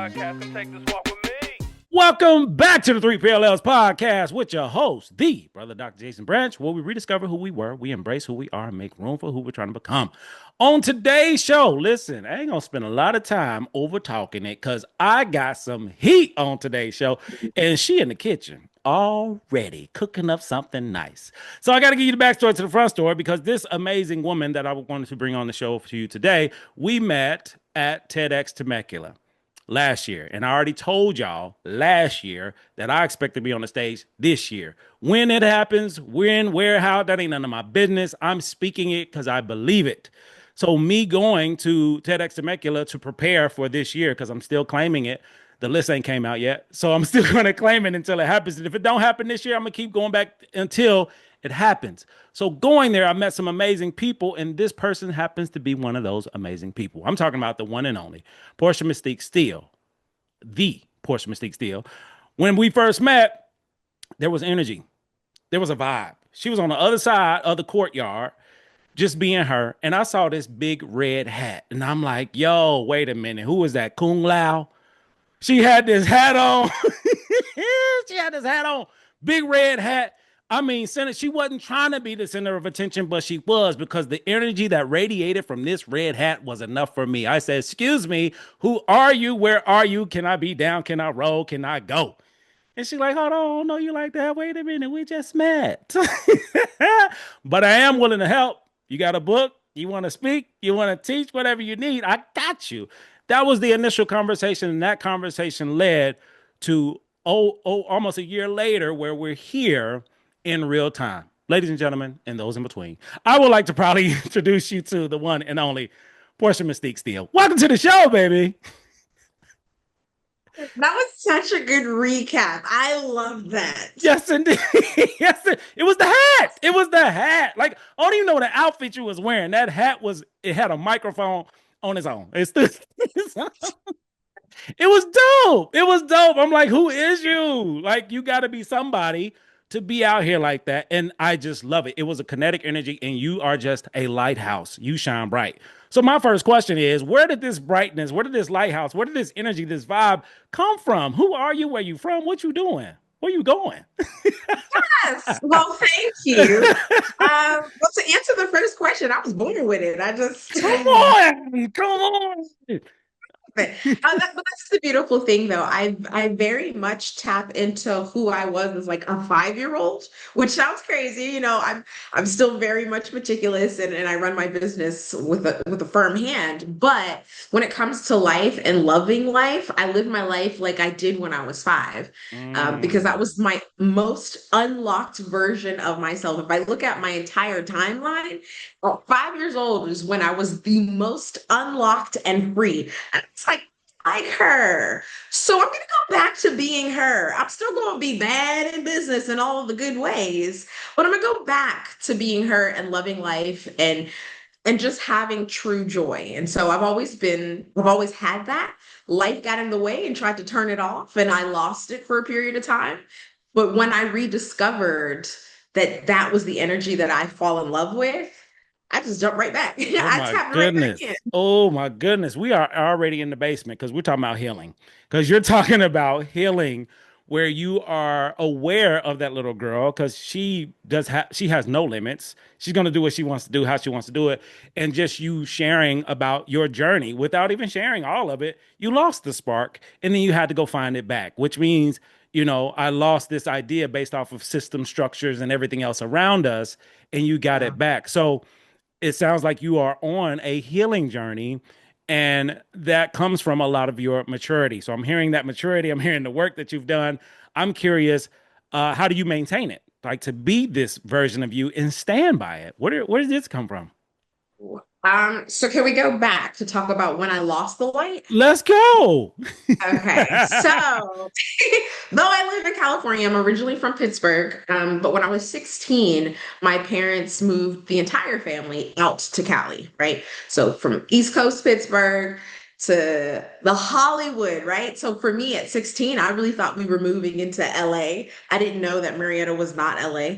podcast. Come take this walk with me. Welcome back to the 3PLLs podcast with your host, the brother Dr. Jason Branch, where we rediscover who we were, we embrace who we are, and make room for who we're trying to become. On today's show, listen, I ain't gonna spend a lot of time over talking it because I got some heat on today's show, and she in the kitchen already cooking up something nice. So I got to give you the backstory to the front story because this amazing woman that I wanted to bring on the show for you today, we met at TEDx Temecula last year. And I already told y'all last year that I expect to be on the stage this year. When it happens, when, where, how, that ain't none of my business. I'm speaking it because I believe it. So me going to TEDx Temecula to prepare for this year, because I'm still claiming it. The list ain't came out yet. So I'm still going to claim it until it happens. And if it don't happen this year, I'm going to keep going back until it happens. So going there, I met some amazing people, and this person happens to be one of those amazing people. I'm talking about the one and only Porsche Mystique Steele, the Porsche Mystique Steele. When we first met, there was energy. There was a vibe. She was on the other side of the courtyard, just being her. And I saw this big red hat. And I'm like, yo, wait a minute. Who is that? Kung Lao? She had this hat on. She had this hat on. Big red hat. I mean, she wasn't trying to be the center of attention, but she was, because the energy that radiated from this red hat was enough for me. I said, excuse me, who are you? Where are you? Can I be down? Can I roll? Can I go? And she's like, hold on, no, you like that? Wait a minute, we just met. But I am willing to help. You got a book? You want to speak? You want to teach? Whatever you need, I got you. That was the initial conversation, and that conversation led to almost a year later, where we're here in real time. Ladies and gentlemen, and those in between, I would like to proudly introduce you to the one and only Porsche Mystique Steele. Welcome to the show, baby. That was such a good recap. I love that. Yes, indeed. Yes, it was the hat. It was the hat. Like, I don't even know the outfit you was wearing. That hat it had a microphone on its own. It was dope. It was dope. I'm like, who is you? Like, you got to be somebody to be out here like that. And I just love it. It was a kinetic energy, and you are just a lighthouse. You shine bright. So my first question is, where did this brightness, where did this lighthouse, where did this energy, this vibe come from? Who are you? Where you from? What you doing? Where you going? Yes. Well, thank you. Well, to answer the first question, I was born with it. Come on. Come on. But that's the beautiful thing, though. I very much tap into who I was as like a 5-year-old, which sounds crazy. You know, I'm still very much meticulous, and I run my business with a firm hand. But when it comes to life and loving life, I live my life like I did when I was 5, because that was my most unlocked version of myself. If I look at my entire timeline, 5 years old is when I was the most unlocked and free. And it's like her. So I'm going to go back to being her. I'm still going to be bad in business in all of the good ways, but I'm going to go back to being her and loving life and just having true joy. And so I've always had that. Life got in the way and tried to turn it off, and I lost it for a period of time. But when I rediscovered that was the energy that I fall in love with, I just jump right back. Oh my goodness. Right, oh my goodness. We are already in the basement because we're talking about healing. Because you're talking about healing where you are aware of that little girl, because she has no limits. She's going to do what she wants to do, how she wants to do it. And just you sharing about your journey without even sharing all of it, you lost the spark, and then you had to go find it back, which means, you know, I lost this idea based off of system structures and everything else around us, and you got it back. So it sounds like you are on a healing journey, and that comes from a lot of your maturity. So I'm hearing that maturity. I'm hearing the work that you've done. I'm curious, how do you maintain it? Like, to be this version of you and stand by it. Where did this come from? So can we go back to talk about when I lost the light? Let's go. Okay. So though I live in California, I'm originally from Pittsburgh. But when I was 16, my parents moved the entire family out to Cali, right? So from East Coast Pittsburgh to the Hollywood, right? So for me at 16, I really thought we were moving into LA. I didn't know that Marietta was not LA.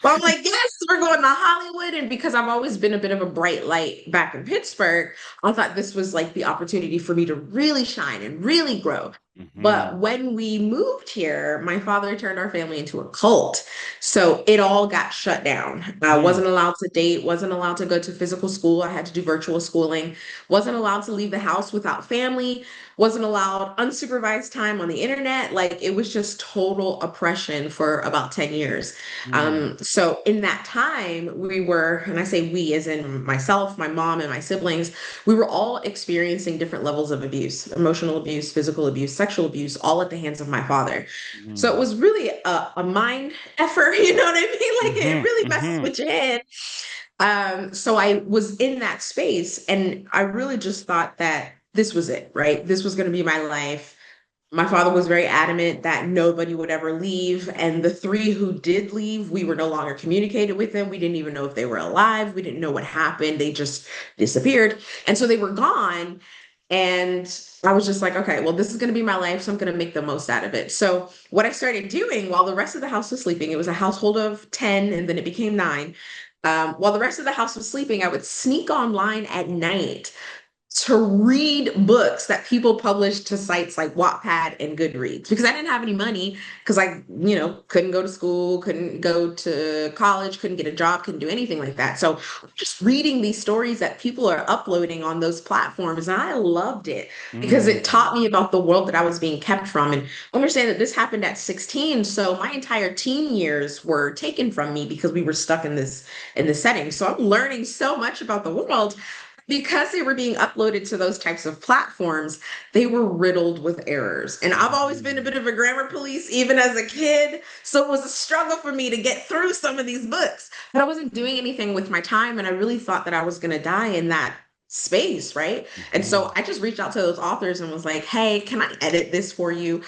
Well, I'm like, yes, we're going to Hollywood. And because I've always been a bit of a bright light back in Pittsburgh, I thought this was like the opportunity for me to really shine and really grow. But Mhm. when we moved here, my father turned our family into a cult. So it all got shut down. I Mm. wasn't allowed to date, wasn't allowed to go to physical school. I had to do virtual schooling, wasn't allowed to leave the house without family, wasn't allowed unsupervised time on the internet. Like it was just total oppression for about 10 years. Mm. So in that time, we were, and I say we as in myself, my mom, and my siblings, we were all experiencing different levels of abuse, emotional abuse, physical abuse, sexual abuse, all at the hands of my father. So it Mm. was really a mind effort, you know what I mean? Like it Mhm. really messes Mhm. with your head. So I was in that space and I really just thought that this was it, right? This was going to be my life. My father was very adamant that nobody would ever leave. And the three who did leave, we were no longer communicated with them. We didn't even know if they were alive. We didn't know what happened. They just disappeared. And so they were gone. And I was just like, okay, well, this is going to be my life. So I'm going to make the most out of it. So what I started doing while the rest of the house was sleeping, it was a household of 10, and then it became nine. While the rest of the house was sleeping, I would sneak online at night to read books that people published to sites like Wattpad and Goodreads because I didn't have any money because couldn't go to school, couldn't go to college, couldn't get a job, couldn't do anything like that. So just reading these stories that people are uploading on those platforms, and I loved it because it taught Mm. me about the world that I was being kept from. And understand that this happened at 16, so my entire teen years were taken from me because we were stuck in this setting. So I'm learning so much about the world because they were being uploaded to those types of platforms, they were riddled with errors. And I've always been a Mhm. bit of a grammar police, even as a kid. So it was a struggle for me to get through some of these books. But I wasn't doing anything with my time. And I really thought that I was going to die in that space, right? And so Mhm. I just reached out to those authors and was like, hey, can I edit this for you?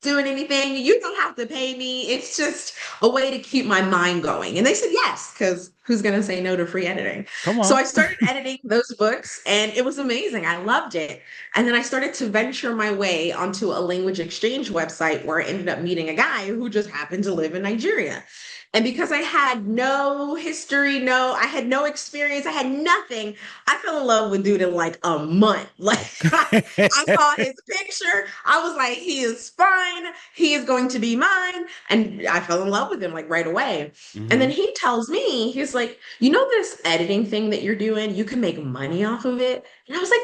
Doing anything. You don't have to pay me. It's just a way to keep my mind going. And they said yes, because who's going to say no to free editing? Come So on. I started editing those books and it was amazing. I loved it. And then I started to venture my way onto a language exchange website where I ended up meeting a guy who just happened to live in Nigeria. And because I had no history, I had no experience, I had nothing, I fell in love with dude in like a month. Like I saw his picture. I was like, he is fine. He is going to be mine. And I fell in love with him like right away. And then Mhm. he tells me, he's like, this editing thing that you're doing, you can make money off of it. And I was like,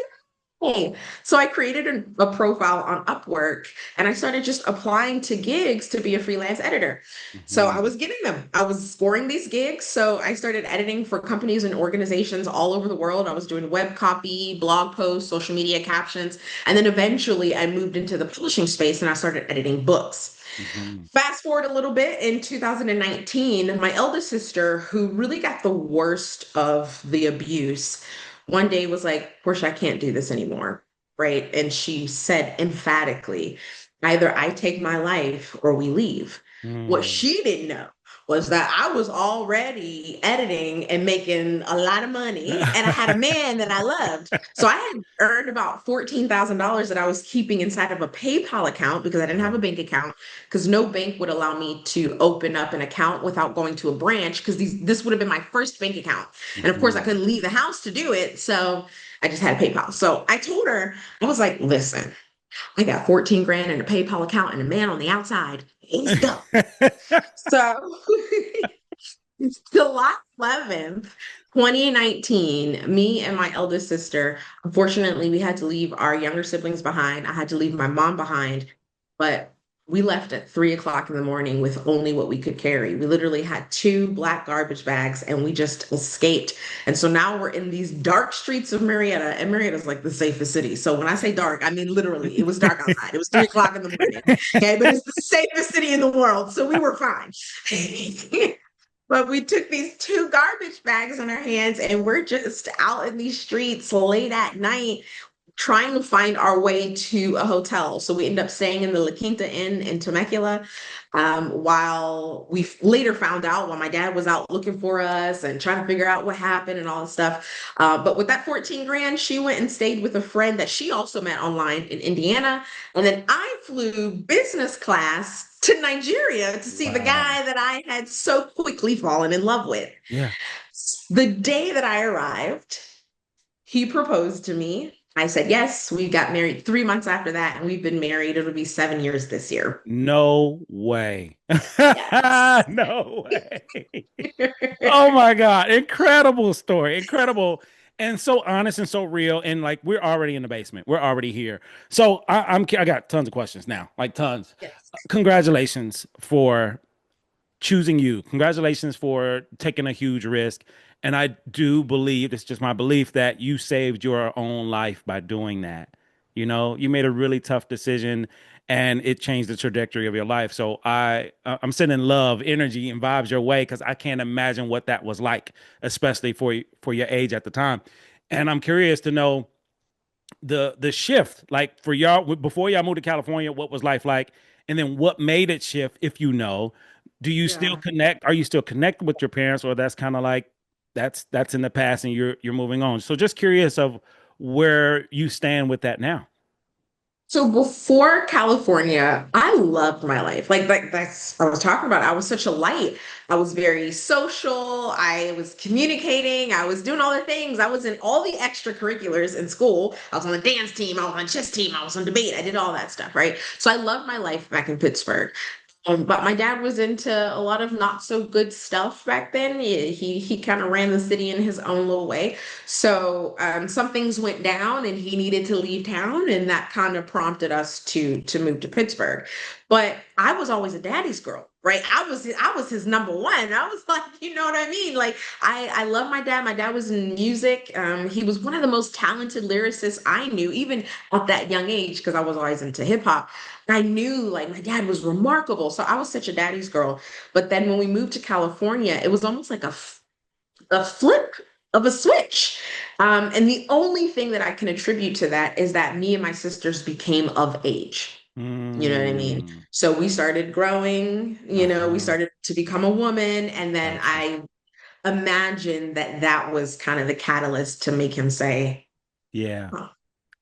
hey. So I created a profile on Upwork and I started just applying to gigs to be a freelance editor. So I Mhm. was getting them. I was scoring these gigs. So I started editing for companies and organizations all over the world. I was doing web copy, blog posts, social media captions. And then eventually I moved into the publishing space and I started editing books. Mhm. Fast forward a little bit in 2019, my eldest sister, who really got the worst of the abuse, one day was like, Portia, I can't do this anymore. Right. And she said emphatically, either I take my life or we leave. What Mm. she didn't know was that I was already editing and making a lot of money, and I had a man that I loved. So I had earned about $14,000 that I was keeping inside of a PayPal account because I didn't have a Wow. bank account because no bank would allow me to open up an account without going to a branch because this would have been my first bank account. And of course, I Mhm. couldn't leave the house to do it. So I just had PayPal. So I told her, I was like, listen, I got 14 grand in a PayPal account and a man on the outside. Let's go. So July 11th, 2019, me and my eldest sister, unfortunately, we had to leave our younger siblings behind. I had to leave my mom behind, but we left at 3 o'clock in the morning with only what we could carry. We literally had two black garbage bags and we just escaped. And so now we're in these dark streets of Marietta, and Marietta's like the safest city. So when I say dark, I mean literally, it was dark outside. It was 3 o'clock in the morning. Okay, but it's the safest city in the world. So we were fine. But we took these two garbage bags in our hands and we're just out in these streets late at night trying to find our way to a hotel. So we ended up staying in the La Quinta Inn in Temecula, while we later found out while my dad was out looking for us and trying to figure out what happened and all this stuff. But with that 14 grand, she went and stayed with a friend that she also met online in Indiana. And then I flew business class to Nigeria to see the Wow. guy that I had so quickly fallen in love with. Yeah. The day that I arrived, he proposed to me. I said yes. We got married 3 months after that, and we've been married. It'll be 7 years this year. No way. Yes. No way. Oh my God. Incredible story. Incredible. And so honest and so real. And like we're already in the basement. We're already here. So I got tons of questions now. Like tons. Yes. Congratulations for choosing you. Congratulations for taking a huge risk. And I do believe, it's just my belief, that you saved your own life by doing that. You know, you made a really tough decision and it changed the trajectory of your life. So I'm sending love, energy, and vibes your way because I can't imagine what that was like, especially for your age at the time. And I'm curious to know the shift, like for y'all before y'all moved to California, what was life like? And then what made it shift, if you know? Do you still Yeah. connect? Are you still connected with your parents, or that's kind of like that's in the past and you're moving on? So just curious of where you stand with that now. So before California, I loved my life. Like that's I was talking about. I was such a light. I was very social. I was communicating. I was doing all the things. I was in all the extracurriculars in school. I was on the dance team. I was on chess team. I was on debate. I did all that stuff, right? So I loved my life back in Pittsburgh. But my dad was into a lot of not so good stuff back then. He kind of ran the city in his own little way. So some things went down, and he needed to leave town, and that kind of prompted us to move to Pittsburgh. But I was always a daddy's girl, right? I was his number one. I was like, you know what I mean? Like I love my dad. My dad was in music. He was one of the most talented lyricists I knew, even at that young age, because I was always into hip hop. I knew like my dad was remarkable. So I was such a daddy's girl. But then when we moved to California, it was almost like a flip of a switch. And the only thing that I can attribute to that is that me and my sisters became of age. You know what I mean? Mm, So we started growing, we uh-huh. started to become a woman. And then Gotcha. I imagined that that was kind of the catalyst to make him say, Yeah. huh,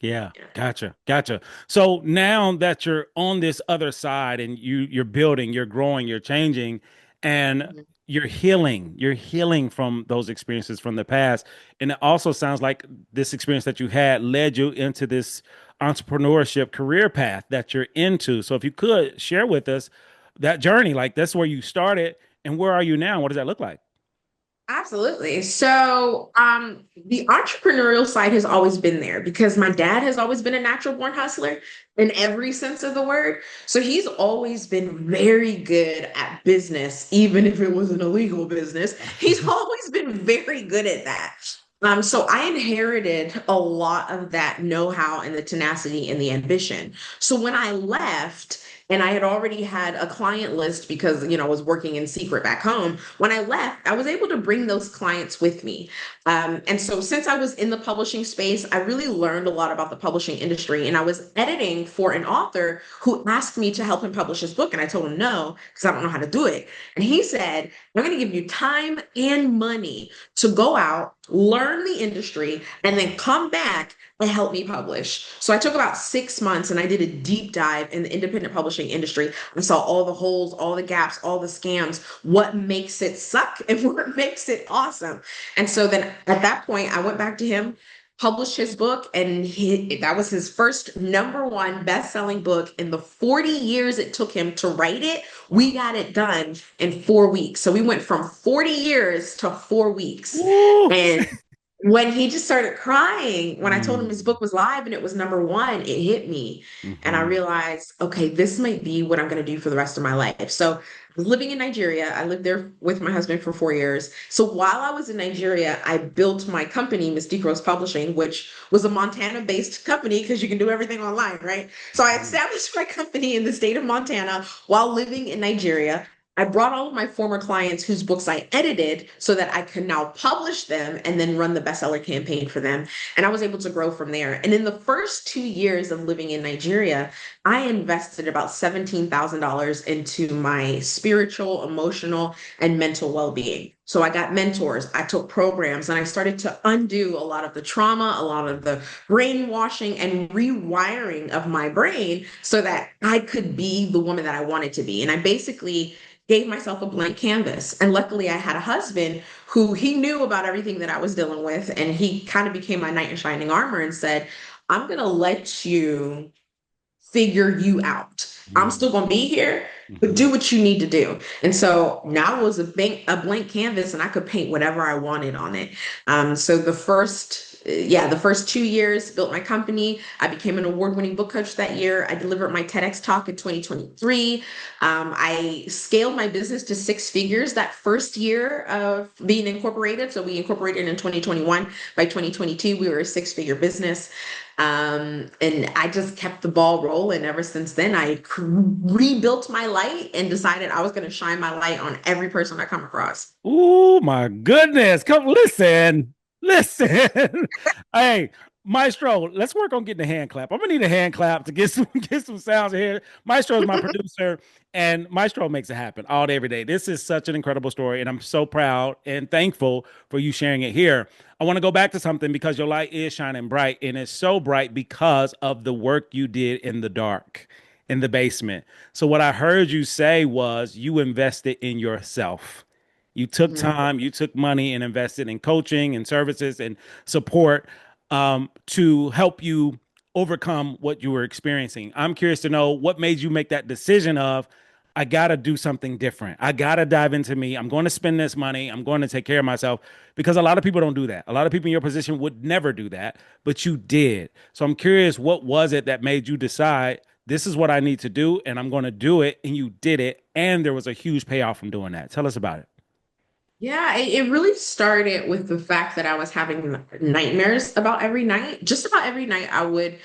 Yeah, yeah. gotcha, gotcha. So now that you're on this other side and you're building, you're growing, you're changing, and Mhm. you're healing from those experiences from the past. And it also sounds like this experience that you had led you into this entrepreneurship career path that you're into. So if you could share with us that journey, like that's where you started and where are you now? What does that look like? Absolutely. So, the entrepreneurial side has always been there because my dad has always been a natural born hustler in every sense of the word. So he's always been very good at business, even if it was an illegal business. He's always been very good at that. So I inherited a lot of that know-how and the tenacity and the ambition. So when I left, and I had already had a client list because, I was working in secret back home. When I left, I was able to bring those clients with me. And so since I was in the publishing space, I really learned a lot about the publishing industry. And I was editing for an author who asked me to help him publish his book. And I told him no, because I don't know how to do it. And he said, I'm going to give you time and money to go out, learn the industry, and then come back and help me publish. So I took about 6 months and I did a deep dive in the independent publishing industry. I saw all the holes, all the gaps, all the scams, what makes it suck and what makes it awesome. And so then at that point, I went back to him, published his book, and that was his first number one best-selling book. In the 40 years it took him to write it, we Wow. got it done in 4 weeks. So we went from 40 years to 4 weeks. Woo! And when he just started crying, when I told him his Mm, book was live and it was number one, it hit me. And I hmm. realized, okay, this might be what I'm going to do for the rest of my life. So I was living in Nigeria. I lived there with my husband for 4 years. So while I was in Nigeria, I built my company, Mystique Publishing, which was a Montana-based company because you can do everything online, right? So I established my company in the state of Montana while living in Nigeria. I brought all of my former clients whose books I edited so that I could now publish them and then run the bestseller campaign for them. And I was able to grow from there. And in the first 2 years of living in Nigeria, I invested about $17,000 into my spiritual, emotional, and mental well being. So I got mentors, I took programs, and I started to undo a lot of the trauma, a lot of the brainwashing and rewiring of my brain so that I could be the woman that I wanted to be. And I basically gave myself a blank canvas. And luckily, I had a husband who he knew about everything that I was dealing with. And he kind of became my knight in shining armor and said, I'm going to let you figure you out. I'm still going to be here, but do what you need to do. And so now it was a blank canvas, and I could paint whatever I wanted on it. So the first 2 years built my company. I became an award-winning book coach that year. I delivered my TEDx talk in 2023. I scaled my business to six figures that first year of being incorporated. So we incorporated in 2021. By 2022, we were a six-figure business. And I just kept the ball rolling ever since then. I rebuilt my light and decided I was going to shine my light on every person I come across. Oh my goodness. Come listen. Listen. Hey, Maestro, let's work on getting a hand clap. I'm gonna need a hand clap to get some sounds here. Maestro is my producer, and Maestro makes it happen all day, every day. This is such an incredible story, and I'm so proud and thankful for you sharing it here. I want to go back to something because your light is shining bright, and it's so bright because of the work you did in the dark, in the basement. So what I heard you say was you invested in yourself. You took Mhm. time, you took money and invested in coaching and services and support to help you overcome what you were experiencing. I'm curious to know what made you make that decision of, I got to do something different. I got to dive into me. I'm going to spend this money. I'm going to take care of myself because a lot of people don't do that. A lot of people in your position would never do that, but you did. So I'm curious, what was it that made you decide this is what I need to do and I'm going to do it? And you did it. And there was a huge payoff from doing that. Tell us about it. Yeah, it really started with the fact that I was having nightmares about every night. Just about every night, I would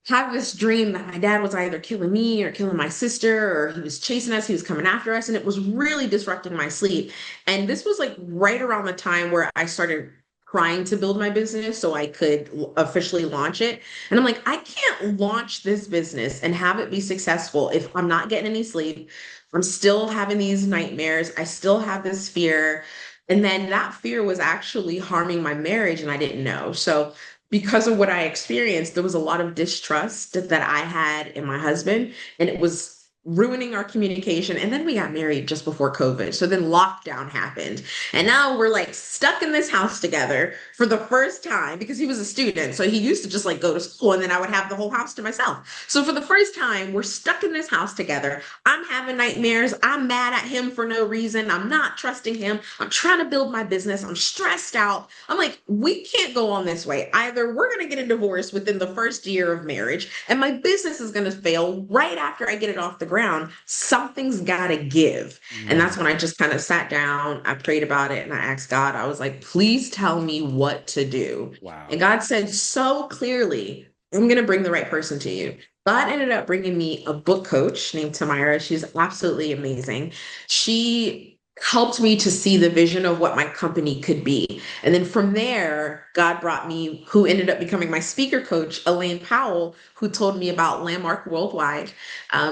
have this dream that my dad was either killing me or killing my sister, or he was chasing us, he was coming after us, and it was really disrupting my sleep. And this was like right around the time where I started trying to build my business so I could officially launch it. And I'm like, I can't launch this business and have it be successful if I'm not getting any sleep. I'm still having these nightmares. I still have this fear. And then that fear was actually harming my marriage, and I didn't know. So because of what I experienced, there was a lot of distrust that I had in my husband, and it was ruining our communication. And then we got married just before COVID. So then lockdown happened. And now we're like stuck in this house together for the first time because he was a student. So he used to just like go to school and then I would have the whole house to myself. So for the first time, we're stuck in this house together. I'm having nightmares. I'm mad at him for no reason. I'm not trusting him. I'm trying to build my business. I'm stressed out. I'm like, we can't go on this way. Either we're going to get a divorce within the first year of marriage and my business is going to fail right after I get it off the ground. Something's got to give. And that's when I just kind of sat down, I prayed about it, and I asked God, I was like, please tell me what to do. Wow. And God said so clearly, I'm going to bring the right person to you. God ended up bringing me a book coach named Tamara. She's absolutely amazing. She helped me to see the vision of what my company could be. And then from there, God brought me who ended up becoming my speaker coach, Elaine Powell, who told me about Landmark Worldwide.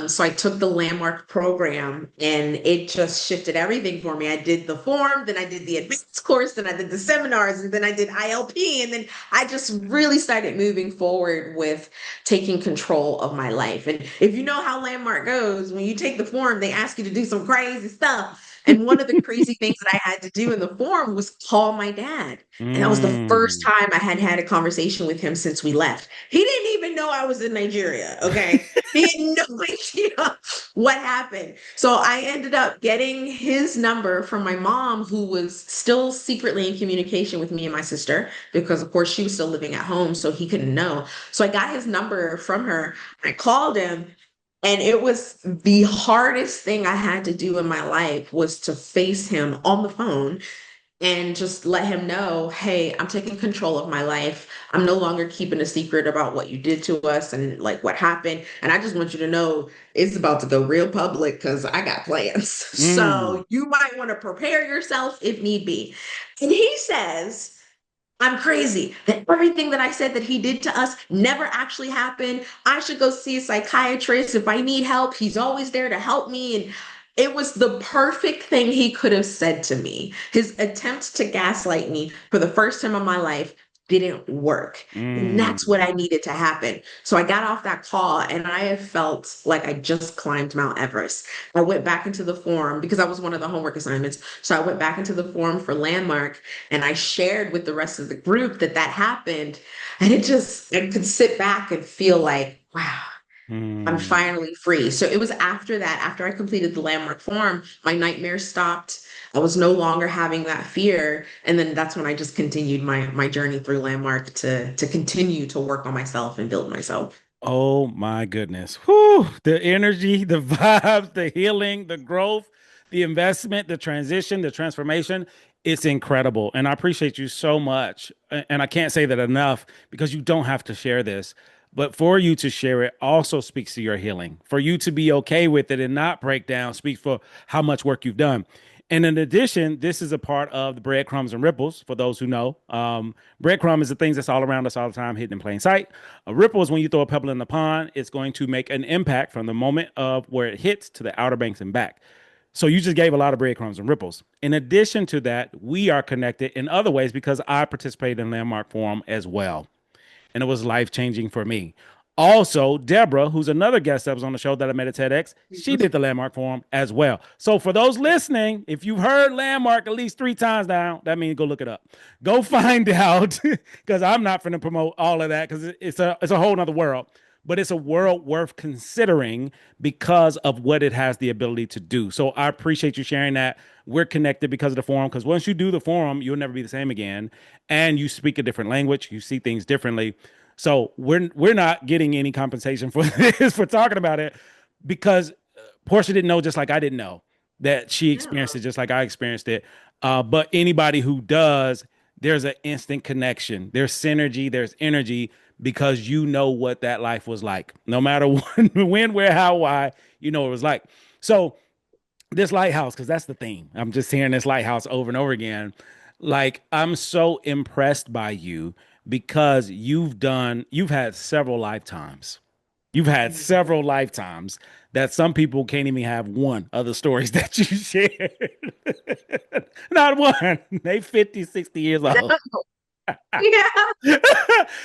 So I took the Landmark program and it just shifted everything for me. I did the form, then I did the advanced course, then I did the seminars, and then I did ILP. And then I just really started moving forward with taking control of my life. And if you know how Landmark goes, when you take the form, they ask you to do some crazy stuff. And one of the crazy things that I had to do in the form was call my dad. And that was the first Mm. time I had had a conversation with him since we left. He didn't even know I was in Nigeria. Okay. He had no idea what happened. So I ended up getting his number from my mom, who was still secretly in communication with me and my sister, because of course she was still living at home. So he couldn't know. So I got his number from her. I called him. And it was the hardest thing I had to do in my life was to face him on the phone and just let him know, hey, I'm taking control of my life. I'm no longer keeping a secret about what you did to us and like what happened. And I just want you to know it's about to go real public because I got plans. Mm. So you might want to prepare yourself if need be. And he says, I'm crazy. That everything that I said that he did to us never actually happened. I should go see a psychiatrist if I need help. He's always there to help me. And it was the perfect thing he could have said to me. His attempt to gaslight me for the first time in my life didn't work. And that's Mm. what I needed to happen. So I got off that call and I have felt like I just climbed Mount Everest. I went back into the forum because that was one of the homework assignments. So I went back into the forum for Landmark and I shared with the rest of the group that that happened. And I could sit back and feel like, wow, I'm Mm. finally free. So it was after that, after I completed the Landmark form, my nightmares stopped. I was no longer having that fear. And then that's when I just continued my journey through Landmark to continue to work on myself and build myself. Oh my goodness. Whew. The energy, the vibes, the healing, the growth, the investment, the transition, the transformation. It's incredible. And I appreciate you so much. And I can't say that enough because you don't have to share this. But for you to share it also speaks to your healing. For you to be okay with it and not break down speaks for how much work you've done. And in addition, this is a part of the breadcrumbs and ripples. For those who know, breadcrumb is the things that's all around us all the time, hidden in plain sight. A ripple is when you throw a pebble in the pond. It's going to make an impact from the moment of where it hits to the outer banks and back. So you just gave a lot of breadcrumbs and ripples. In addition to that, we are connected in other ways because I participated in Landmark Forum as well, and it was life changing for me. Also, Deborah, who's another guest that was on the show that I met at TEDx, she did the Landmark Forum as well. So, for those listening, if you've heard Landmark at least 3 times now, that means go look it up. Go find out because I'm not going to promote all of that because it's a whole nother world. But it's a world worth considering because of what it has the ability to do. So I appreciate you sharing that. We're connected because of the forum. Because once you do the forum, you'll never be the same again, and you speak a different language. You see things differently. So we're not getting any compensation for this for talking about it because Portia didn't know just like I didn't know that she Yeah. experienced it just like I experienced it. But anybody who does, there's an instant connection. There's synergy. There's energy because you know what that life was like. No matter when, where, how, why, you know what it was like. So this lighthouse, because that's the theme. I'm just hearing this lighthouse over and over again. Like, I'm so impressed by you because you've had several lifetimes. You've had several lifetimes that some people can't even have one of the stories that you shared. Not one. They 50, 60 years old. Yeah.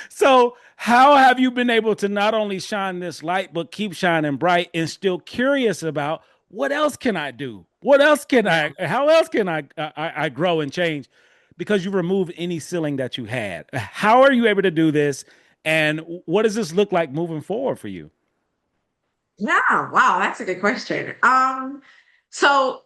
So, how have you been able to not only shine this light, but keep shining bright and still curious about what else can I do? What else can how else can I grow and change? Because you removed any ceiling that you had. How are you able to do this? And what does this look like moving forward for you? Yeah, wow, that's a good question. So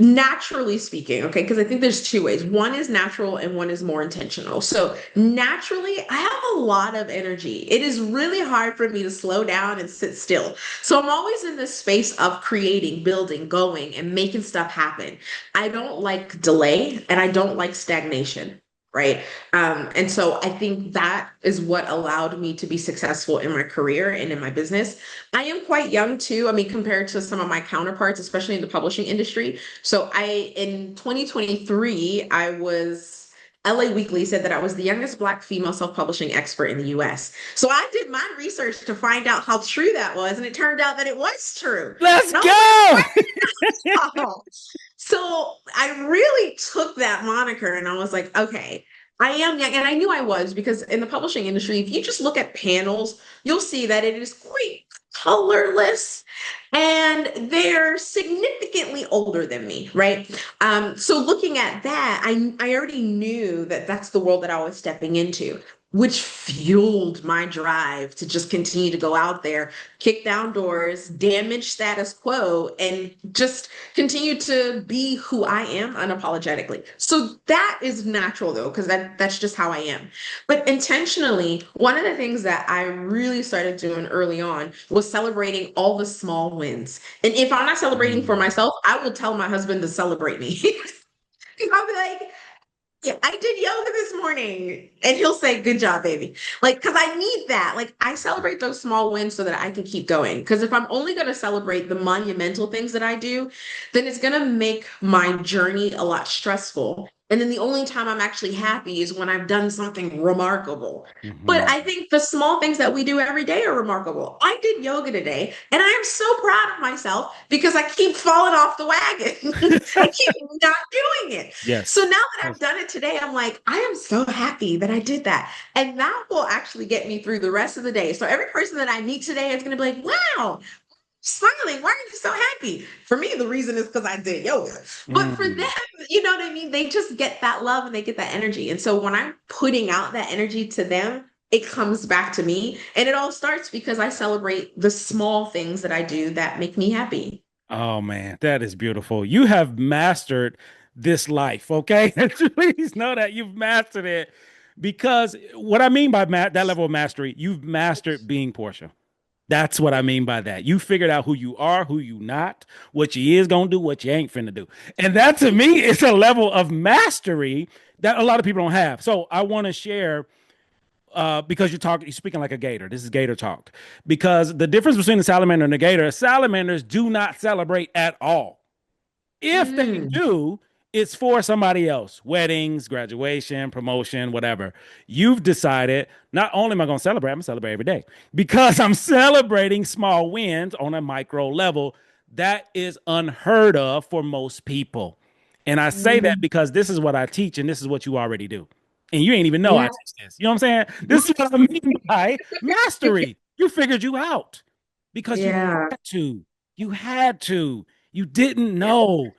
naturally speaking, okay, because I think there's two ways. One is natural and one is more intentional. So naturally, I have a lot of energy. It is really hard for me to slow down and sit still. So I'm always in this space of creating, building, going, and making stuff happen. I don't like delay and I don't like stagnation. Right. And so I think that is what allowed me to be successful in my career and in my business. I am quite young too. I mean, compared to some of my counterparts, especially in the publishing industry. So in 2023, LA Weekly said that I was the youngest Black female self-publishing expert in the US. So I did my research to find out how true that was, and it turned out that it was true. Let's And I was go. like, wow. So I really took that moniker and I was like, okay, I am young. And I knew I was because in the publishing industry, if you just look at panels, you'll see that it is quite colorless and they're significantly older than me, right? So looking at that, I already knew that that's the world that I was stepping into, which fueled my drive to just continue to go out there, kick down doors, damage status quo, and just continue to be who I am unapologetically. So that is natural though, because that's just how I am. But intentionally, one of the things that I really started doing early on was celebrating all the small wins. And if I'm not celebrating for Mm. myself, I will tell my husband to celebrate me. Because I'll be like, Yeah, I did yoga this morning. And he'll say, good job, baby. Like, because I need that. Like, I celebrate those small wins so that I can keep going. Because if I'm only going to celebrate the monumental things that I do, then it's going to make my journey a lot stressful. And then the only time I'm actually happy is when I've done something remarkable. But Mhm. I think the small things that we do every day are remarkable. I did yoga today, and I am so proud of myself because I keep falling off the wagon. I keep not doing it. So Yes. now that I've Yes. done it today, I'm like, I am so happy that I did that. And that will actually get me through the rest of the day. So every person that I meet today is going to be like, wow, smiling. Why are you so happy? For me, the reason is because I did yoga. But for them, Mm. you know what I mean? They just get that love and they get that energy. And so when I'm putting out that energy to them, it comes back to me. And it all starts because I celebrate the small things that I do that make me happy. Oh man, that is beautiful. You have mastered this life, okay? Please know that you've mastered it because what I mean by that level of mastery, you've mastered being Portia. That's what I mean by that. You figured out who you are, who you not, what you is gonna do, what you ain't finna do. And that to me is a level of mastery that a lot of people don't have. So I want to share because you're speaking like a gator. This is gator talk. Because the difference between the salamander and the gator, salamanders do not celebrate at all. If they Mm. do, it's for somebody else. Weddings, graduation, promotion, whatever. You've decided not only am I going to celebrate, I'm going to celebrate every day because I'm celebrating small wins on a micro level. That is unheard of for most people. And I say that Mm. because this is what I teach and this is what you already do. And you ain't even know I Yeah. teach this. You know what I'm saying? This is what I mean by mastery. You figured you out because you Yeah. had to. You had to. You didn't know.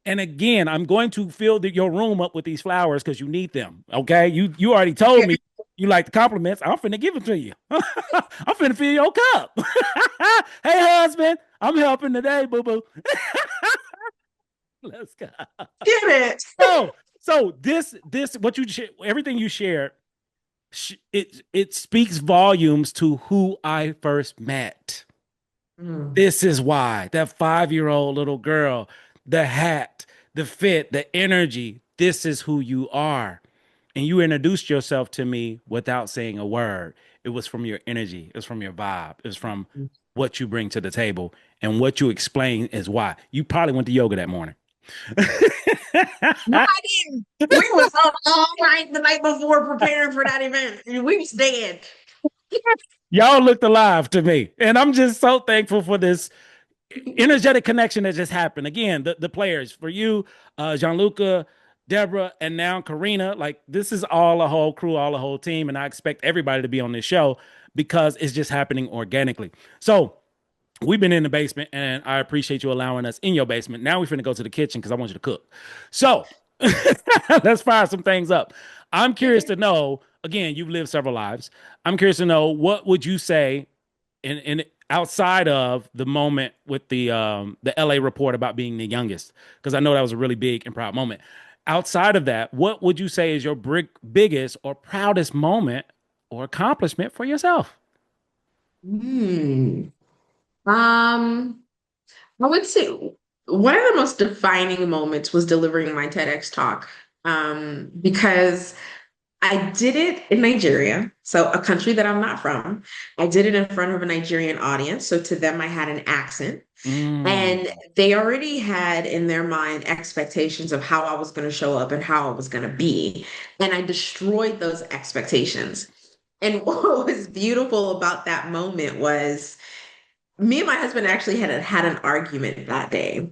And again, I'm going to fill your room up with these flowers because you need them. Okay. You already told me you like the compliments. I'm finna give it to you. I'm finna fill your cup. Hey, husband, I'm helping today, boo boo. Let's go. Get it. So this what everything you shared, it speaks volumes to who I first met. Mm. This is why that 5-year-old little girl, the hat, the fit, the energy, this is who you are. And you introduced yourself to me without saying a word. It was from your energy, it was from your vibe, it was from what you bring to the table. And what you explain is why. You probably went to yoga that morning. No, I didn't. We was up all night the night before preparing for that event. And we was dead. Y'all looked alive to me. And I'm just so thankful for this energetic connection that just happened. Again, the players for you, Gianluca, Deborah, and now Karina. Like this is all a whole crew, all a whole team, and I expect everybody to be on this show because it's just happening organically. So we've been in the basement, and I appreciate you allowing us in your basement. Now we're finna go to the kitchen because I want you to cook. So let's fire some things up. I'm curious to know. Again, you've lived several lives. I'm curious to know what would you say in outside of the moment with the LA report about being the youngest, because I know that was a really big and proud moment. Outside of that, what would you say is your biggest or proudest moment or accomplishment for yourself? Hmm. Um, I would say one of the most defining moments was delivering my TEDx talk. Because I did it in Nigeria, so a country that I'm not from. I did it in front of a Nigerian audience, so to them I had an accent. And Mm. they already had in their mind expectations of how I was going to show up and how I was going to be. And I destroyed those expectations. And what was beautiful about that moment was me and my husband actually had an argument that day.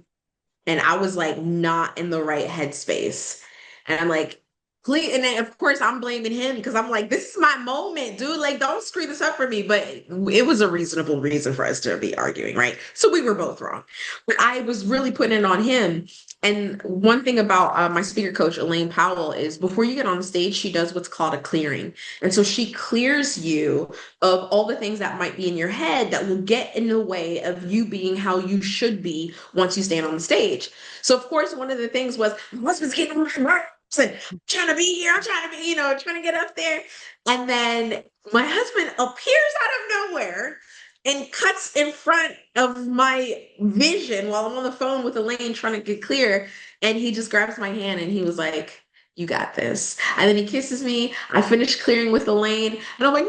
And I was like not in the right headspace. And I'm like, please. And then of course I'm blaming him because I'm like, this is my moment, dude. Like, don't screw this up for me. But it was a reasonable reason for us to be arguing, right? So we were both wrong. But I was really putting it on him. And one thing about my speaker coach, Elaine Powell, is before you get on the stage, she does what's called a clearing. And so she clears you of all the things that might be in your head that will get in the way of you being how you should be once you stand on the stage. So of course, one of the things was my husband's getting on my nerves and I'm trying to be here. I'm trying to be, trying to get up there. And then my husband appears out of nowhere and cuts in front of my vision while I'm on the phone with Elaine trying to get clear. And he just grabs my hand and he was like, you got this. And then he kisses me. I finish clearing with Elaine, and I'm like,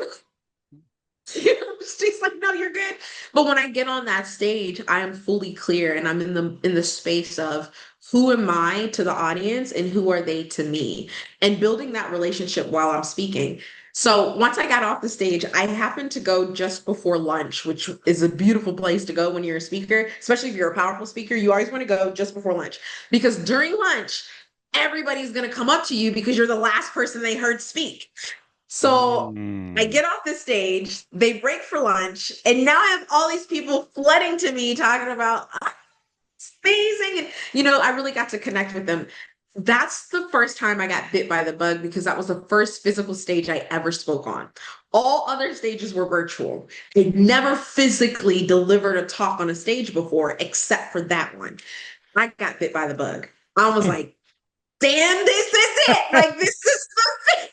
she's like, no, you're good. But when I get on that stage, I am fully clear and I'm in the space of who am I to the audience and who are they to me, and building that relationship while I'm speaking. So once I got off the stage, I happened to go just before lunch, which is a beautiful place to go when you're a speaker, especially if you're a powerful speaker. You always want to go just before lunch because during lunch, everybody's going to come up to you because you're the last person they heard speak. So I Mm. get off the stage, they break for lunch, and now I have all these people flooding to me talking about it's amazing. And, I really got to connect with them. That's the first time I got bit by the bug because that was the first physical stage I ever spoke on. All other stages were virtual. I never physically delivered a talk on a stage before, except for that one. I got bit by the bug. I was like, damn, this is it. Like, this is the thing.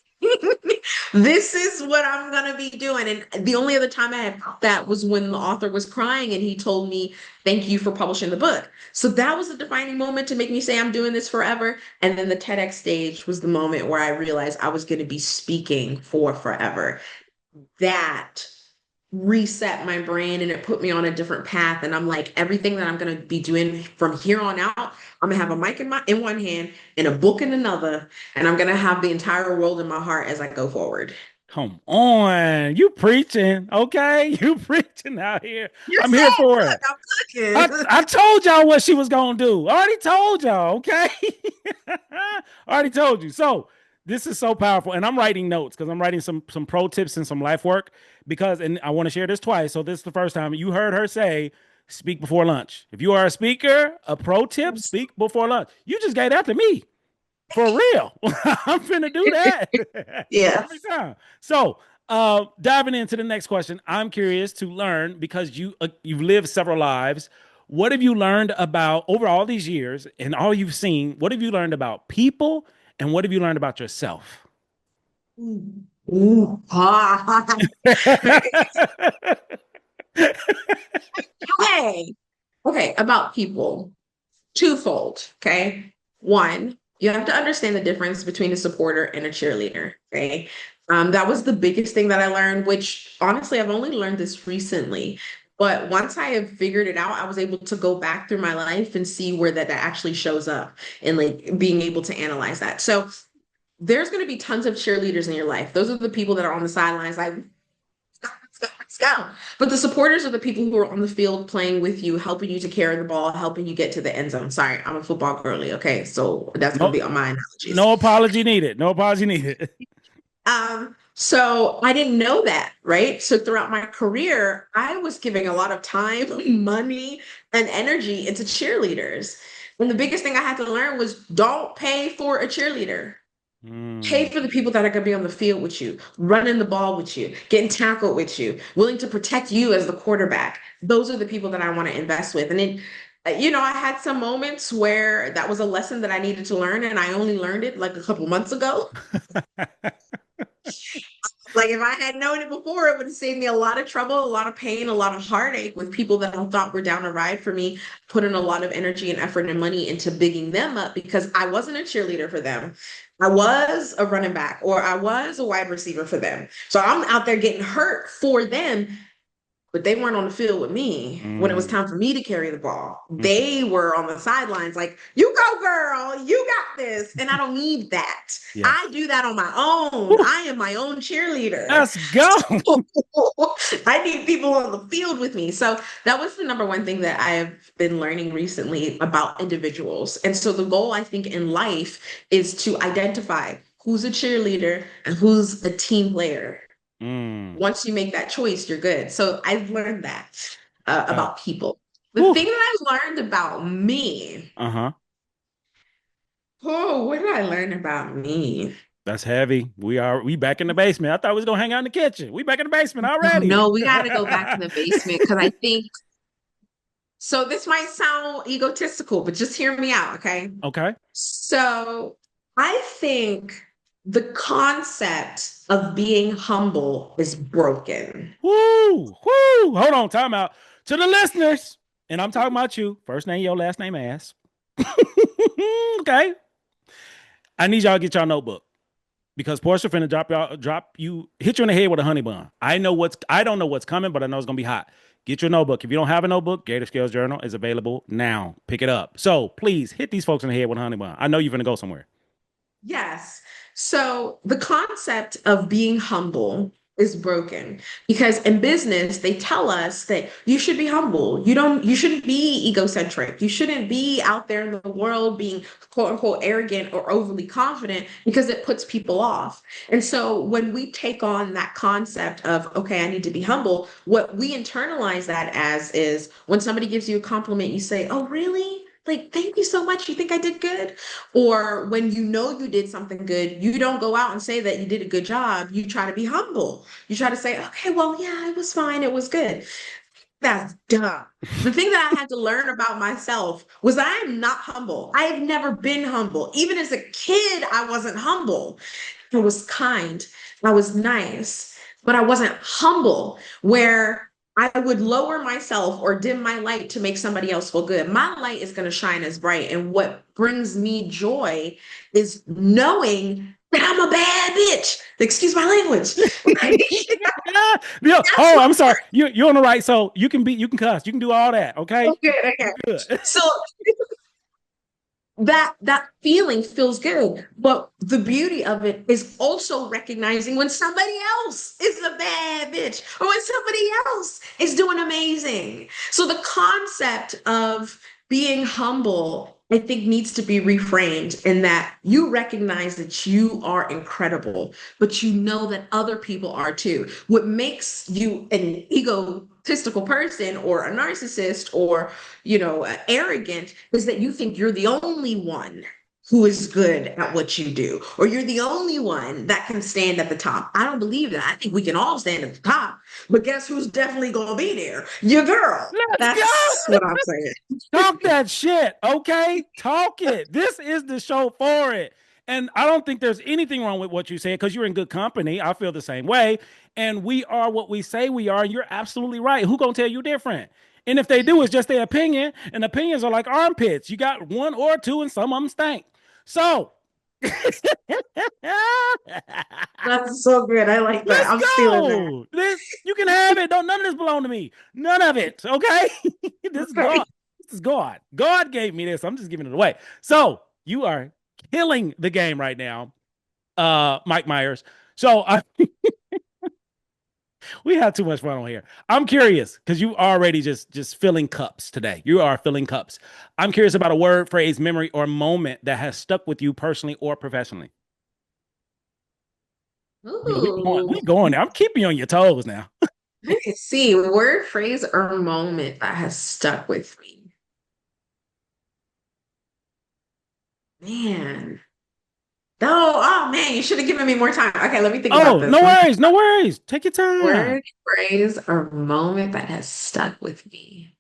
This is what I'm gonna be doing. And the only other time I had that was when the author was crying and he told me, thank you for publishing the book. So that was a defining moment to make me say I'm doing this forever. And then the TEDx stage was the moment where I realized I was gonna be speaking for forever. That reset my brain and it put me on a different path. And I'm like, everything that I'm going to be doing from here on out, I'm gonna have a mic in one hand and a book in another, and I'm gonna have the entire world in my heart as I go forward. Come on, you preaching, okay? You preaching out here. You I'm here said, for look, it. I, I'm cooking. I told y'all what she was gonna do. I already told y'all, okay? I already told you. So this is so powerful, and I'm writing notes because I'm writing some pro tips and some life work because, and I want to share this twice. So this is the first time you heard her say, "Speak before lunch." If you are a speaker, a pro tip: speak before lunch. You just gave that to me. For real. I'm finna do that every Yes. time. So, diving into the next question, I'm curious to learn because you've lived several lives. What have you learned about over all these years and all you've seen? What have you learned about people and what have you learned about yourself? Ooh, ah. Okay. Okay, about people. Twofold. Okay. One, you have to understand the difference between a supporter and a cheerleader. Okay. That was the biggest thing that I learned, which honestly, I've only learned this recently. But once I have figured it out, I was able to go back through my life and see where that actually shows up and like being able to analyze that. So there's going to be tons of cheerleaders in your life. Those are the people that are on the sidelines, like, let's go, let's go. But the supporters are the people who are on the field playing with you, helping you to carry the ball, helping you get to the end zone. Sorry, I'm a football girly. Okay. So that's going No, to be on my analogies. no apology needed. No apology needed. So I didn't know that, right? So throughout my career, I was giving a lot of time, money, and energy into cheerleaders. And the biggest thing I had to learn was don't pay for a cheerleader. Pay Mm, for the people that are going to be on the field with you, running the ball with you, getting tackled with you, willing to protect you as the quarterback. Those are the people that I want to invest with. And then, I had some moments where that was a lesson that I needed to learn, and I only learned it like a couple months ago. Like if I had known it before, it would have saved me a lot of trouble, a lot of pain, a lot of heartache with people that I thought were down a ride for me, putting a lot of energy and effort and money into bigging them up because I wasn't a cheerleader for them. I was a running back or I was a wide receiver for them. So I'm out there getting hurt for them, but they weren't on the field with me when it was mm, time for me to carry the ball. mm. They were on the sidelines, like, you go, girl, you got this. And I don't need that. I Yes. do that on my own. Woo, I am my own cheerleader. let's go. So I need people on the field with me. So that was the number one thing that I've been learning recently about individuals. And so the goal, I think, in life is to identify who's a cheerleader and who's a team player. Mm, Once you make that choice, you're good. So I've learned that uh, about people. The woo. thing that I learned about me, Uh-huh. oh, what did I learn about me? That's heavy. We back in the basement. I thought we was gonna hang out in the kitchen. We back in the basement No, already. no, we got to go back to the basement because I think so. This might sound egotistical, but just hear me out, okay? Okay. So I think the concept of being humble is broken. Woo, woo. Hold on, time out. To the listeners, and I'm talking about you. First name, your last name, ass. Okay. I need y'all to get y'all notebook because Porsche finna hit you in the head with a honey bun. I don't know what's coming, but I know it's gonna be hot. Get your notebook. If you don't have a notebook, Gator Scales Journal is available now. Pick it up. So please hit these folks in the head with a honey bun. I know you're gonna go somewhere. Yes. So the concept of being humble is broken because in business they tell us that you should be humble. You shouldn't be egocentric. You shouldn't be out there in the world being quote unquote arrogant or overly confident because it puts people off. And so when we take on that concept of okay, I need to be humble, what we internalize that as is when somebody gives you a compliment, you say, "Oh, really? Like, thank you so much. You think I did good?" Or when you know you did something good, you don't go out and say that you did a good job. You try to be humble. You try to say, okay, well, yeah, it was fine. It was good. That's dumb. The thing that I had to learn about myself was I am not humble. I have never been humble. Even as a kid, I wasn't humble. I was kind. I was nice, but I wasn't humble where I would lower myself or dim my light to make somebody else feel good. My light is going to shine as bright. And what brings me joy is knowing that I'm a bad bitch. Excuse my language. Yeah. That's Oh, what I'm sorry. You're on the right. So you can cuss. You can do all that. Okay. okay, okay. Good. So that feeling feels good, but the beauty of it is also recognizing when somebody else is a bad bitch or when somebody else is doing amazing. So the concept of being humble, I think, needs to be reframed in that you recognize that you are incredible, but you know that other people are too. What makes you an egotistical person or a narcissist or arrogant is that you think you're the only one who is good at what you do, or you're the only one that can stand at the top. I don't believe that. I think we can all stand at the top, but guess who's definitely going to be there? Your girl. Let's That's go. what I'm saying. Talk that shit. Okay. Talk it. This is the show for it. And I don't think there's anything wrong with what you said because you're in good company. I feel the same way. And we are what we say we are. And you're absolutely right. Who gonna tell you different? And if they do, it's just their opinion. And opinions are like armpits. You got one or two, and some of them stink. So That's so good. I like that. let's I'm stealing that. go. This you can have it. Don't none of this belong to me. None of it. Okay. This is Okay. God. This is God. God gave me this. I'm just giving it away. So you are killing the game right now, Mike Myers. So we have too much fun on here. I'm curious because you already just filling cups today. You are filling cups. I'm curious about a word, phrase, memory, or moment that has stuck with you personally or professionally. Yeah, Ooh. we going there. I'm keeping you on your toes now. Let me see. Word, phrase, or moment that has stuck with me. Man. Oh man, you should have given me more time. Okay, let me think about Oh, this. no worries, no worries. Take your time. Word, phrase, or moment that has stuck with me.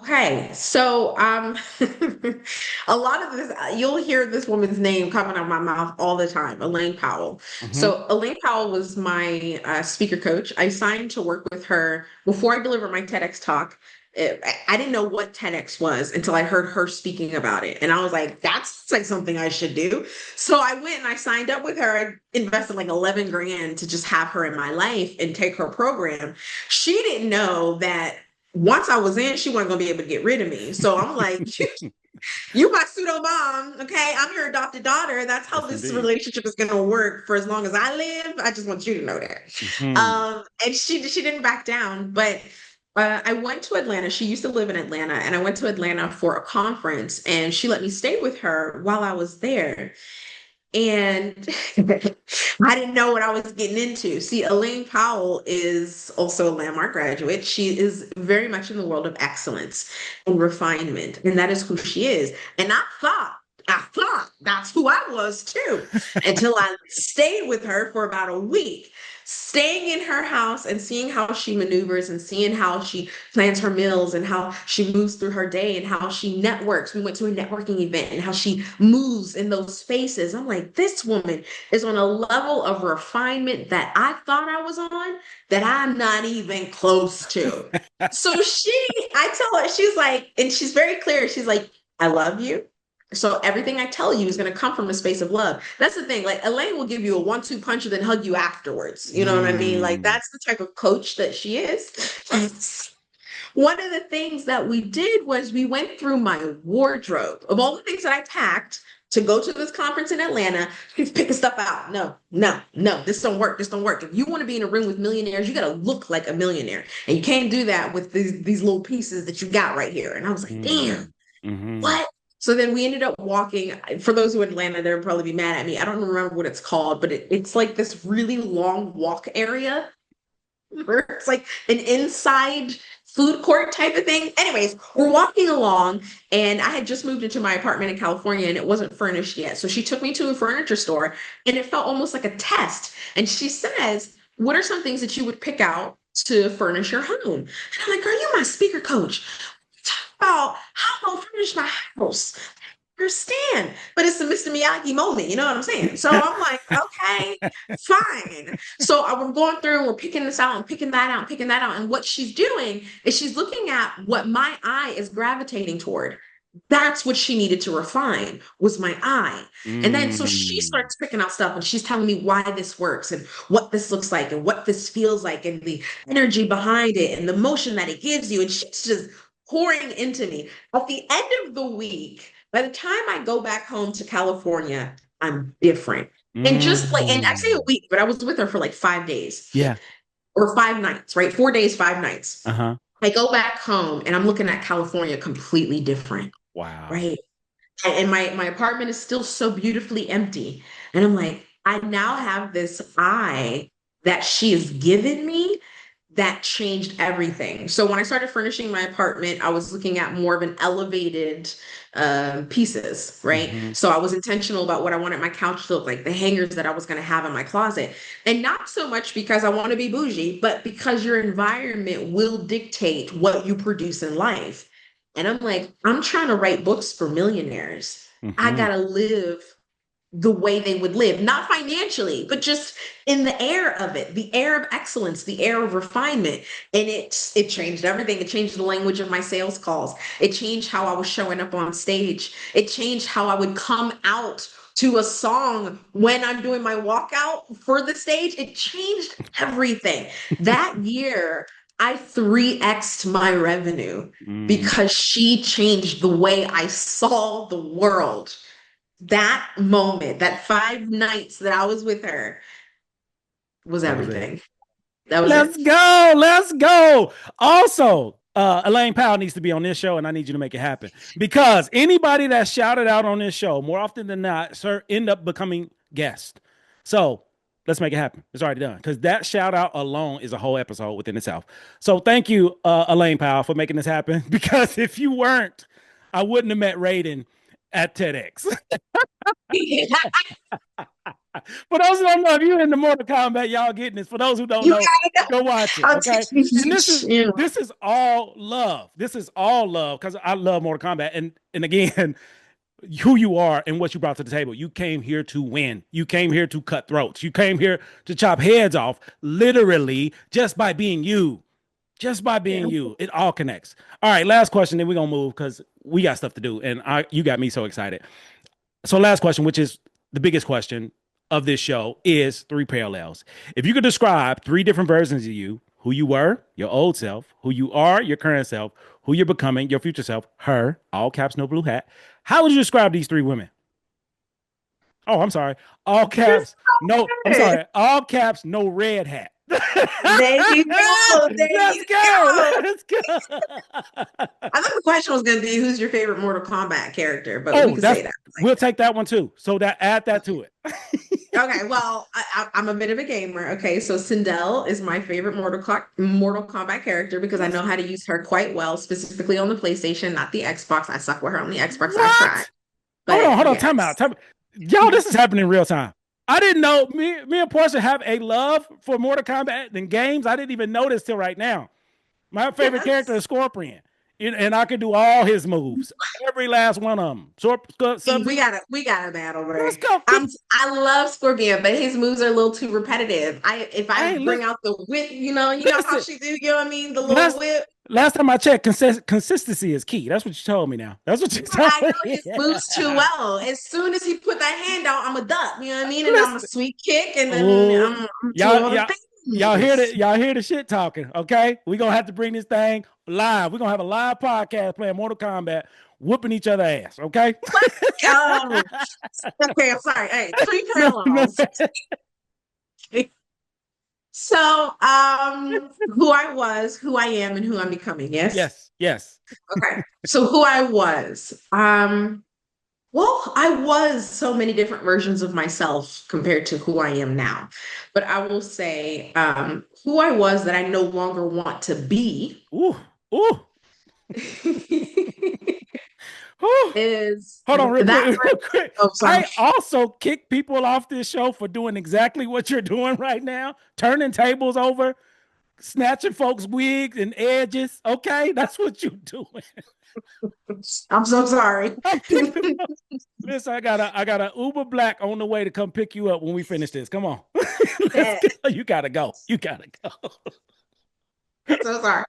Okay, so a lot of this you'll hear this woman's name coming out of my mouth all the time, Elaine Powell. Mhm. So Elaine Powell was my speaker coach. I signed to work with her before I delivered my TEDx talk. I didn't know what TEDx was until I heard her speaking about it, and I was like, "That's like something I should do." So I went and I signed up with her. I invested like 11 grand to just have her in my life and take her program. She didn't know that once I was in, she wasn't gonna be able to get rid of me. So I'm like, you my pseudo mom, okay? I'm your adopted daughter. That's how Yes, this indeed. relationship is gonna work for as long as I live. I just want you to know that. Mhm. And she didn't back down, but I went to Atlanta. She used to live in Atlanta, and I went to Atlanta for a conference, and she let me stay with her while I was there. And I didn't know what I was getting into. See, Elaine Powell is also a landmark graduate. She is very much in the world of excellence and refinement, and that is who she is. And I thought that's who I was too, until I stayed with her for about a week, staying in her house and seeing how she maneuvers and seeing how she plans her meals and how she moves through her day and how she networks. We went to a networking event and how she moves in those spaces. I'm like, this woman is on a level of refinement that I thought I was on that I'm not even close to. So I tell her, she's like, and she's very clear. She's like, I love you. So everything I tell you is going to come from a space of love. That's the thing. Like Elaine will give you a 1-2 punch and then hug you afterwards. You know what I mean? Like Mm. that's the type of coach that she is. One of the things that we did was we went through my wardrobe of all the things that I packed to go to this conference in Atlanta. She's picking stuff out. No, no, no, this don't work. This don't work. If you want to be in a room with millionaires, you got to look like a millionaire. And you can't do that with these little pieces that you got right here. And I was like, Mm. damn, Mm-hmm. what? So then we ended up walking. For those who are in Atlanta, they'll probably be mad at me. I don't remember what it's called, but it's like this really long walk area where it's like an inside food court type of thing. Anyways, we're walking along, and I had just moved into my apartment in California and it wasn't furnished yet. So she took me to a furniture store and it felt almost like a test. And she says, what are some things that you would pick out to furnish your home? And I'm like, girl, you my speaker coach. Talk about how I'm gonna furnish my house. Understand, but it's a Mr. Miyagi moment, you know what I'm saying? So I'm like, okay, fine. So we're going through and we're picking this out and picking that out and picking that out. And what she's doing is she's looking at what my eye is gravitating toward. That's what she needed to refine was my eye. And then so she Mm. starts picking out stuff and she's telling me why this works and what this looks like and what this feels like and the energy behind it and the motion that it gives you. And she's just pouring into me. At the end of the week, by the time I go back home to California, I'm different. And just like, and I say a Mm. week, but I was with her for like 5 days Yeah. or 5 nights, right? 4 days, 5 nights. Uh-huh. I go back home and I'm looking at California completely different, Wow. right? And my apartment is still so beautifully empty. And I'm like, I now have this eye that she has given me that changed everything. So when I started furnishing my apartment, I was looking at more of an elevated pieces, right? Mm-hmm. So I was intentional about what I wanted my couch to look like, the hangers that I was going to have in my closet. And not so much because I want to be bougie, but because your environment will dictate what you produce in life. And I'm like, I'm trying to write books for millionaires. I Mm-hmm. got to live the way they would live, not financially, but just in the air of it, the air of excellence, the air of refinement. And it changed everything. It changed the language of my sales calls. It changed how I was showing up on stage. It changed how I would come out to a song when I'm doing my walkout for the stage. It changed everything. That year, I 3x'd my revenue Mm. because she changed the way I saw the world. That moment, that 5 nights that I was with her was That was it. everything. That was Let's it. go. Let's go. Also, Elaine Powell needs to be on this show, and I need you to make it happen because anybody that's shouted out on this show, more often than not, sir, end up becoming guests. So let's make it happen. It's already done because that shout out alone is a whole episode within itself. So thank you, Elaine Powell, for making this happen because if you weren't, I wouldn't have met Raiden at TEDx. For those who don't know, if you're in the Mortal Kombat, y'all getting this. For those who don't You know, gotta know. go watch it. I'll Okay. teach And this is you. You this is all love. This is all love because I love Mortal Kombat. And again, who you are and what you brought to the table. You came here to win. You came here to cut throats. You came here to chop heads off, literally, just by being you. Just by being know. you. It all connects. All right, last question, then we're gonna move because we got stuff to do. And you got me so excited. So last question, which is the biggest question of this show, is three parallels. If you could describe three different versions of you, who you were, your old self, who you are, your current self, who you're becoming, your future self, her, all caps, no blue hat, how would you describe these three women? Oh, I'm sorry. All caps, no, I'm Good. sorry. All caps, no red hat. There you go. There Let's you go. go. Let's go. I thought the question was going to be who's your favorite Mortal Kombat character, but we Oh, could that's say that. we'll take that one too. So that add that to it. Okay, well, I'm a bit of a gamer. Okay, so Sindel is my favorite Mortal Kombat character because I know how to use her quite well, specifically on the PlayStation, not the Xbox. I suck with her on the Xbox. I tried, What? Hold but on, time yes. out. Y'all, this is happening in real time. I didn't know me and Portia have a love for Mortal Kombat and games. I didn't even notice till right now. My favorite character Yes. is Scorpion. and I can do all his moves, every last one of them. See, we gotta battle, Let's right? go. I love Scorpion, but his moves are a little too repetitive. If I Hey, bring out the whip, you know how listen. she do, you know what I mean? The little Last whip. last time I checked, consistency is key. That's what you told me. Now, that's what you told I know me. his moves too well. As soon as he put that hand out, I'm a duck. You know what I mean? And I'm a Listen. sweet kick, and then Oh, I'm doing y'all, all the y'all, y'all hear things. the y'all hear the shit talking. Okay, we're gonna have to bring this thing live. We're gonna have a live podcast playing Mortal Kombat, whooping each other ass. Okay. Oh, okay. I'm sorry. Hey, three No, no. parallels. So, who I was, who I am, and who I'm becoming. Yes. Yes, yes. Okay. So, who I was. Well, I was so many different versions of myself compared to who I am now. But I will say, who I was that I no longer want to be Ooh, ooh, ooh. is Hold on, real quick, that. real quick. Oh, sorry. I also kick people off this show for doing exactly what you're doing right now, turning tables over, snatching folks' wigs and edges. Okay, that's what you're doing. I'm so sorry. I'm kicking them off. Listen, I got a Uber Black on the way to come pick you up when we finish this. Come on, let's go. You gotta go. You gotta go. So sorry.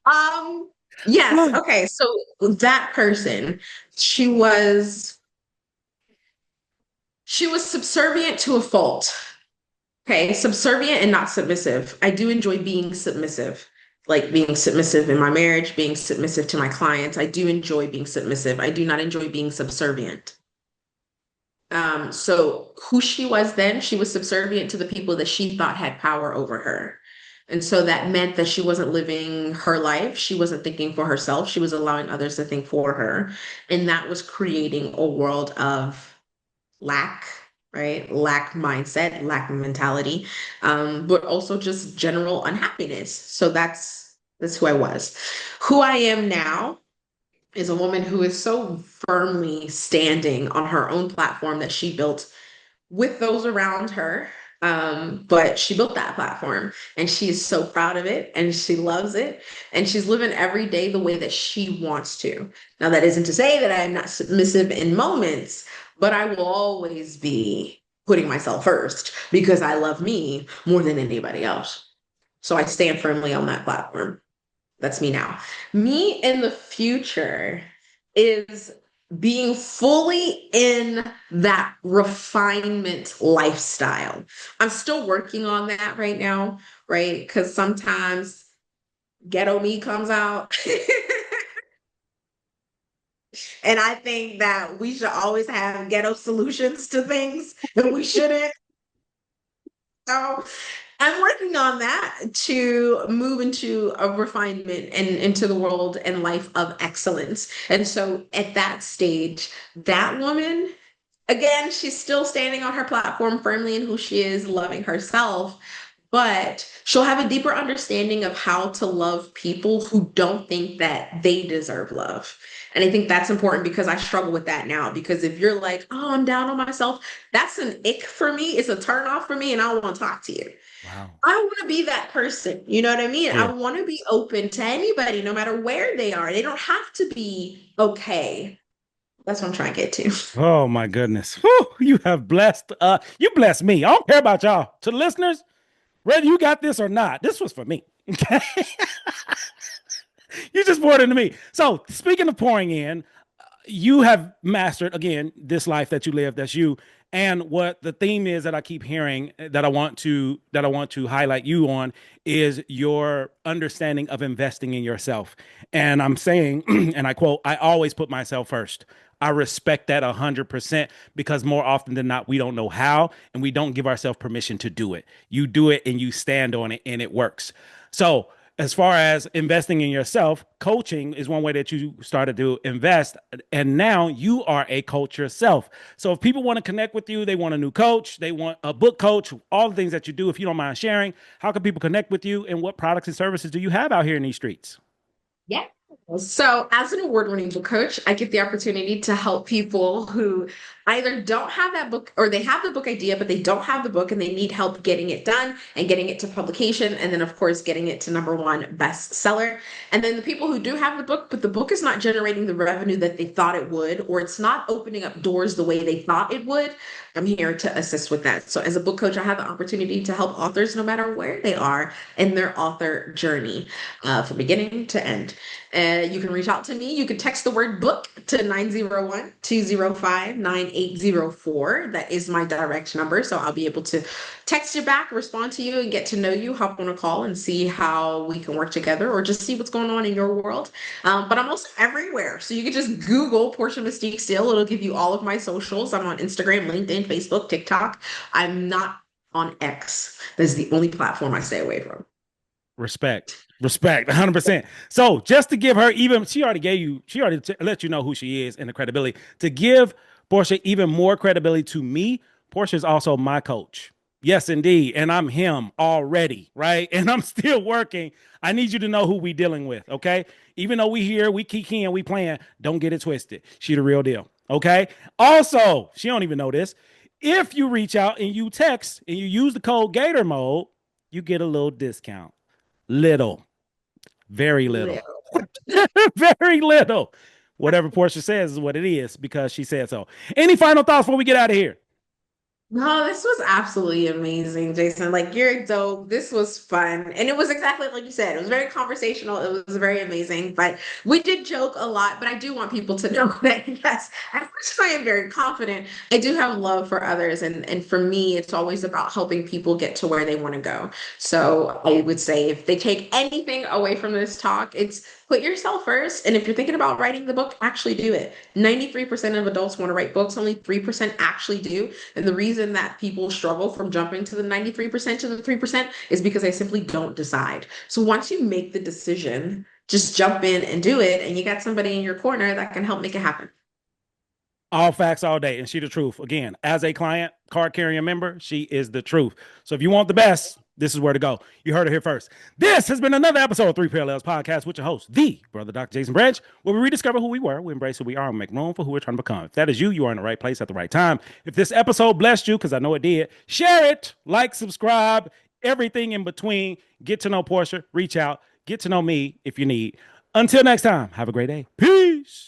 Um, yes, okay. So that person, she was subservient to a fault. Okay, subservient and not submissive. I do enjoy being submissive, like being submissive in my marriage, being submissive to my clients. I do enjoy being submissive. I do not enjoy being subservient. So who she was then, she was subservient to the people that she thought had power over her. And so that meant that she wasn't living her life. She wasn't thinking for herself. She was allowing others to think for her. And that was creating a world of lack, right? Lack mindset, lack mentality, but also just general unhappiness. So that's who I was. Who I am now is a woman who is so firmly standing on her own platform that she built with those around her. But she built that platform and she's so proud of it and she loves it and she's living every day the way that she wants to. Now, that isn't to say that I'm not submissive in moments, but I will always be putting myself first because I love me more than anybody else. So I stand firmly on that platform. That's me now. Me in the future is being fully in that refinement lifestyle. I'm still working on that right now, right? Because sometimes ghetto me comes out. And I think that we should always have ghetto solutions to things, and we shouldn't. So I'm working on that to move into a refinement and into the world and life of excellence. And so at that stage, that woman, again, she's still standing on her platform firmly in who she is, loving herself, but she'll have a deeper understanding of how to love people who don't think that they deserve love. And I think that's important because I struggle with that now. Because if you're like, oh, I'm down on myself, that's an ick for me. It's a turn off for me, and I don't want to talk to you. Wow. I want to be that person. You know what I mean? I Yeah. want to be open to anybody, no matter where they are. They don't have to be okay. That's what I'm trying to get to. Oh my goodness. Whew, you have blessed you blessed me. I don't care about y'all. To the listeners, whether you got this or not, this was for me. Okay. You just poured into me. So speaking of pouring in, you have mastered again this life that you live. That's you. And what the theme is that I keep hearing that I want to highlight you on is your understanding of investing in yourself. And I'm saying, and I quote, I always put myself first. I respect that 100% because more often than not, we don't know how and we don't give ourselves permission to do it. You do it and you stand on it and it works. So as far as investing in yourself, coaching is one way that you started to invest. And now you are a coach yourself. So if people want to connect with you, they want a new coach, they want a book coach, all the things that you do, if you don't mind sharing, how can people connect with you and what products and services do you have out here in these streets? Yeah. So, as an award-winning book coach, I get the opportunity to help people who either don't have that book or they have the book idea, but they don't have the book and they need help getting it done and getting it to publication. And then, of course, getting it to number one bestseller. And then the people who do have the book, but the book is not generating the revenue that they thought it would, or it's not opening up doors the way they thought it would. I'm here to assist with that. So, as a book coach, I have the opportunity to help authors no matter where they are in their author journey, from beginning to end. You can reach out to me. You can text the word book to 901-205-9804. That is my direct number. So I'll be able to text you back, respond to you, and get to know you, hop on a call and see how we can work together or just see what's going on in your world. But I'm also everywhere. So you can just Google Porsche Mystique Steele. It'll give you all of my socials. I'm on Instagram, LinkedIn, Facebook, TikTok. I'm not on X. That's the only platform I stay away from. Respect. 100%. So just to give her even, she already let you know who she is and the credibility. To give Porsche even more credibility to me, Porsche is also my coach. Yes, indeed. And I'm him already, right? And I'm still working. I need you to know who we dealing with, okay? Even though we here, we kicking, we playing, don't get it twisted. She the real deal, okay? Also, she don't even know this. If you reach out and you text and you use the code Gator Mode, you get a little discount. Little. Very little. Very little. Whatever Porsche says is what it is because she said so. Any final thoughts before we get out of here? No, this was absolutely amazing, Jason. Like, you're dope. This was fun. And it was exactly like you said. It was very conversational. It was very amazing. But we did joke a lot. But I do want people to know that, yes, as much as I am very confident, I do have love for others. And for me, it's always about helping people get to where they want to go. So I would say if they take anything away from this talk, it's put yourself first. And if you're thinking about writing the book, actually do it. 93% of adults want to write books, only 3% actually do. And the reason that people struggle from jumping to the 93% to the 3% is because they simply don't decide. So once you make the decision, just jump in and do it. And you got somebody in your corner that can help make it happen. All facts all day. And she the truth. Again, as a client, card carrying member, she is the truth. So if you want the best, this is where to go. You heard it here first. This has been another episode of Three Parallels Podcast with your host, the brother Dr. Jason Branch, where we rediscover who we were, we embrace who we are, and make room for who we're trying to become. If that is you, you are in the right place at the right time. If this episode blessed you, because I know it did, share it, like, subscribe, everything in between. Get to know Porsche, reach out, get to know me if you need. Until next time, have a great day. Peace.